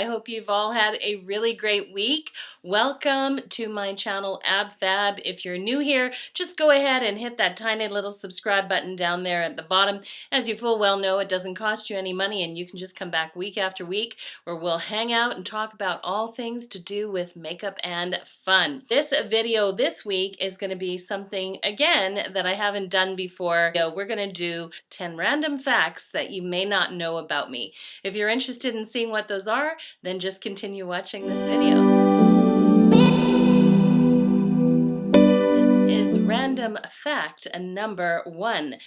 I hope you've all had a really great week. Welcome to my channel AbFab. If you're new here, just go ahead and hit that tiny little subscribe button down there at the bottom. As you full well know, it doesn't cost you any money and you can just come back week after week where we'll hang out and talk about all things to do with makeup and fun. This video this week is going to be something, again, that I haven't done before. We're going to do 10 random facts that you may not know about me. If you're interested in seeing what those are, then just continue watching this video. This is random fact number 1.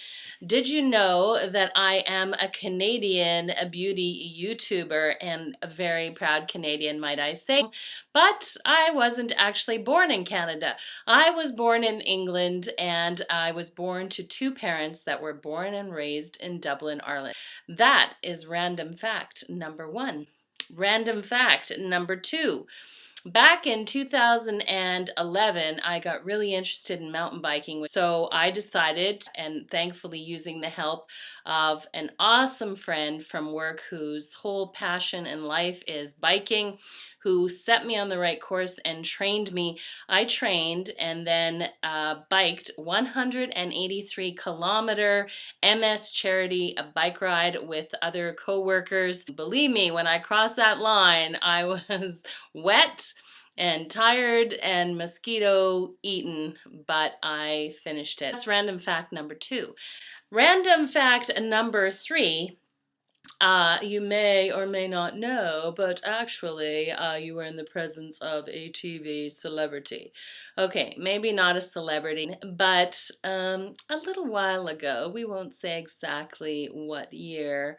Did you know that I am a Canadian beauty YouTuber and a very proud Canadian, might I say? But I wasn't actually born in Canada. I was born in England, and I was born to two parents that were born and raised in Dublin, Ireland. That is random fact number 1. Random fact number 2. Back in 2011, I got really interested in mountain biking. So I decided, and thankfully using the help of an awesome friend from work whose whole passion in life is biking, who set me on the right course and trained me. I trained and then biked 183-kilometer MS charity bike ride with other co-workers. Believe me, when I crossed that line, I was wet and tired and mosquito eaten, but I finished it. That's random fact number 2. Random fact number 3. You may or may not know, but actually you were in the presence of a TV celebrity. Okay, maybe not a celebrity, but a little while ago, we won't say exactly what year,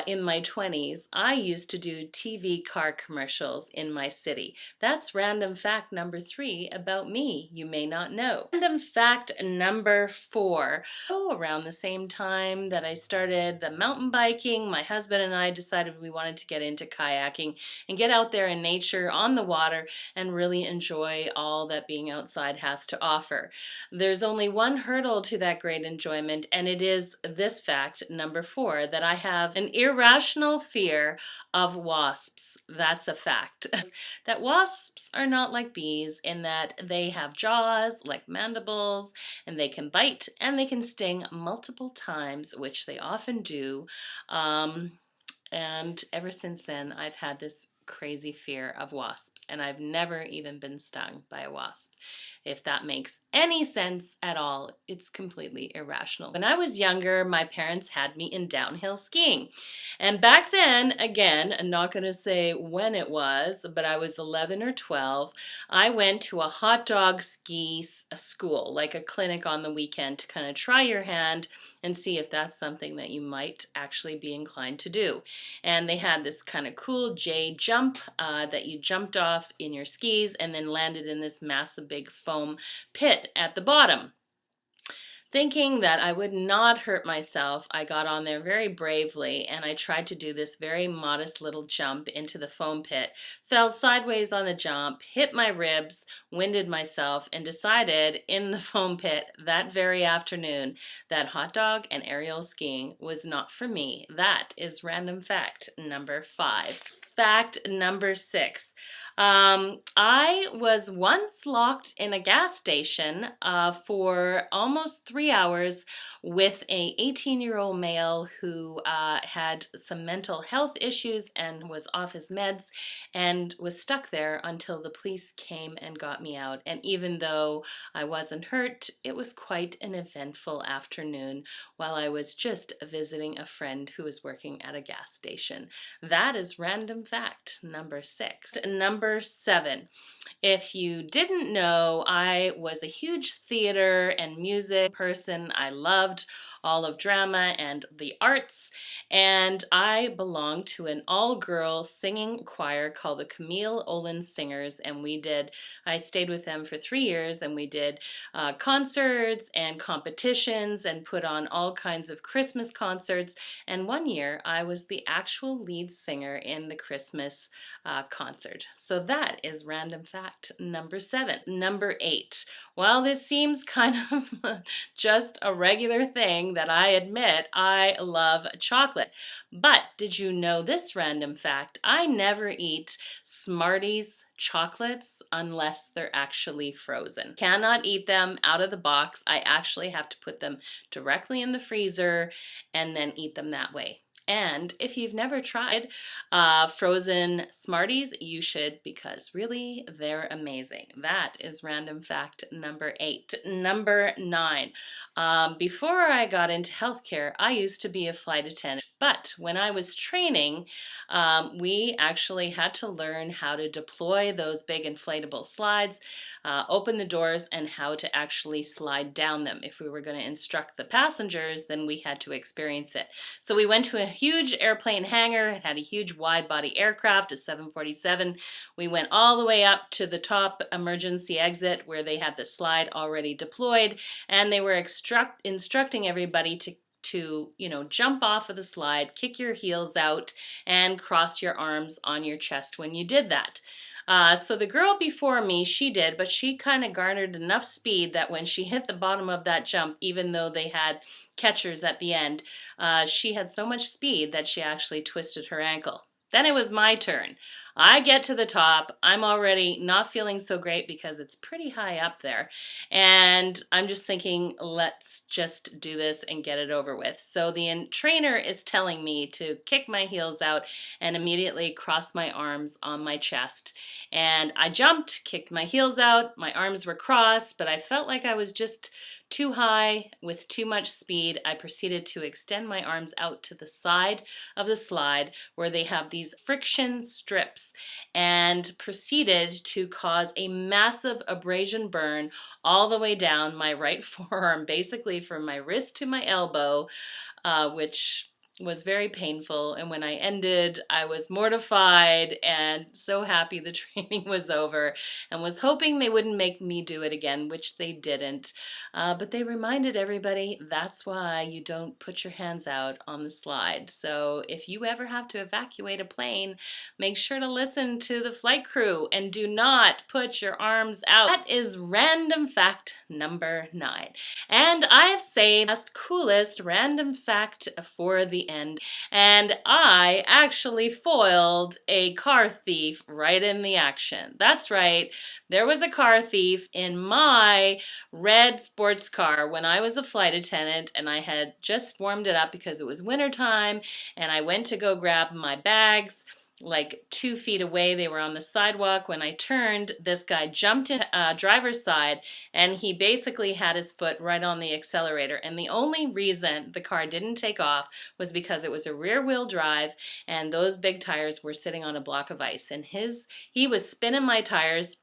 in my 20s, I used to do TV car commercials in my city. That's random fact number 3 about me you may not know. Random fact number 4. Around the same time that I started the mountain biking, my husband and I decided we wanted to get into kayaking and get out there in nature on the water and really enjoy all that being outside has to offer. There's only one hurdle to that great enjoyment, and it is this fact, number 4, that I have an irrational fear of wasps. That's a fact. That wasps are not like bees in that they have jaws like mandibles, and they can bite and they can sting multiple times, which they often do. And ever since then, I've had this crazy fear of wasps, and I've never even been stung by a wasp. If that makes any sense at all, it's completely irrational. When I was younger, my parents had me in downhill skiing. And back then, again, I'm not going to say when it was, but I was 11 or 12, I went to a hot dog ski school, like a clinic on the weekend, to kind of try your hand and see if that's something that you might actually be inclined to do. And they had this kind of cool J jump that you jumped off in your skis and then landed in this massive big foam pit at the bottom. Thinking that I would not hurt myself, I got on there very bravely and I tried to do this very modest little jump into the foam pit, fell sideways on the jump, hit my ribs, winded myself, and decided in the foam pit that very afternoon that hot dog and aerial skiing was not for me. That is random fact number 5. Fact number 6. I was once locked in a gas station for almost 3 hours with a 18-year-old male who had some mental health issues and was off his meds and was stuck there until the police came and got me out. And even though I wasn't hurt, it was quite an eventful afternoon while I was just visiting a friend who was working at a gas station. That is random fact number 6. Number 7. If you didn't know, I was a huge theater and music person. I loved all of drama and the arts, and I belonged to an all-girl singing choir called the Camille Olin Singers, and I stayed with them for 3 years, and we did concerts and competitions and put on all kinds of Christmas concerts, and one year I was the actual lead singer in the Christmas Christmas concert. So that is random fact number 7. Number 8. Well, this seems kind of just a regular thing that I admit I love chocolate. But did you know this random fact? I never eat Smarties chocolates unless they're actually frozen. Cannot eat them out of the box. I actually have to put them directly in the freezer and then eat them that way. And if you've never tried frozen Smarties, you should, because really they're amazing. That is random fact number 8. Number 9. Before I got into healthcare, I used to be a flight attendant. But when I was training, we actually had to learn how to deploy those big inflatable slides, open the doors, and how to actually slide down them. If we were going to instruct the passengers, then we had to experience it. So we went to a huge airplane hangar. It had a huge wide-body aircraft, a 747. We went all the way up to the top emergency exit where they had the slide already deployed, and they were instructing everybody to jump off of the slide, kick your heels out, and cross your arms on your chest when you did that. So the girl before me, she did, but she kind of garnered enough speed that when she hit the bottom of that jump, even though they had catchers at the end, she had so much speed that she actually twisted her ankle. Then it was my turn. I get to the top. I'm already not feeling so great because it's pretty high up there. And I'm just thinking, let's just do this and get it over with. So the trainer is telling me to kick my heels out and immediately cross my arms on my chest. And I jumped, kicked my heels out. My arms were crossed, but I felt like I was just too high with too much speed. I proceeded to extend my arms out to the side of the slide where they have these friction strips, and proceeded to cause a massive abrasion burn all the way down my right forearm, basically from my wrist to my elbow, which was very painful. And when I ended, I was mortified and so happy the training was over, and was hoping they wouldn't make me do it again, which they didn't. But they reminded everybody that's why you don't put your hands out on the slide. So if you ever have to evacuate a plane, make sure to listen to the flight crew and do not put your arms out. That is random fact number 9. And I have saved the coolest random fact for the end. And I actually foiled a car thief right in the action. That's right. There was a car thief in my red sports car when I was a flight attendant, and I had just warmed it up because it was wintertime, and I went to go grab my bags like 2 feet away. They were on the sidewalk. When I turned, this guy jumped in driver's side, and he basically had his foot right on the accelerator. And the only reason the car didn't take off was because it was a rear-wheel drive, and those big tires were sitting on a block of ice. And he was spinning my tires.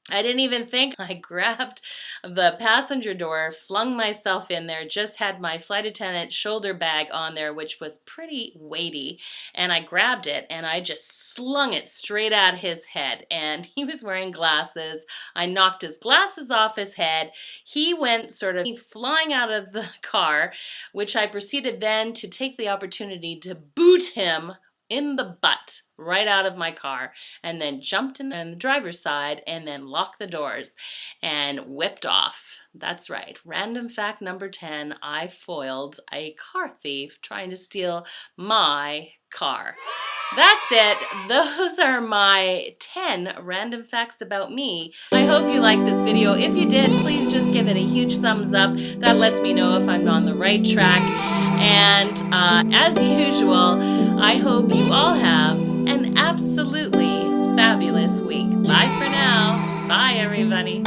I didn't even think. I grabbed the passenger door, flung myself in there, just had my flight attendant shoulder bag on there, which was pretty weighty, and I grabbed it and I just slung it straight at his head. And he was wearing glasses. I knocked his glasses off his head. He went sort of flying out of the car, which I proceeded then to take the opportunity to boot him in the butt right out of my car, and then jumped in the driver's side and then locked the doors and whipped off. That's right. Random fact number 10, I foiled a car thief trying to steal my car. That's it. Those are my 10 random facts about me. I hope you liked this video. If you did, please just give it a huge thumbs up. That lets me know if I'm on the right track. And as usual, I hope you all have an absolutely fabulous week. Bye for now. Bye, everybody.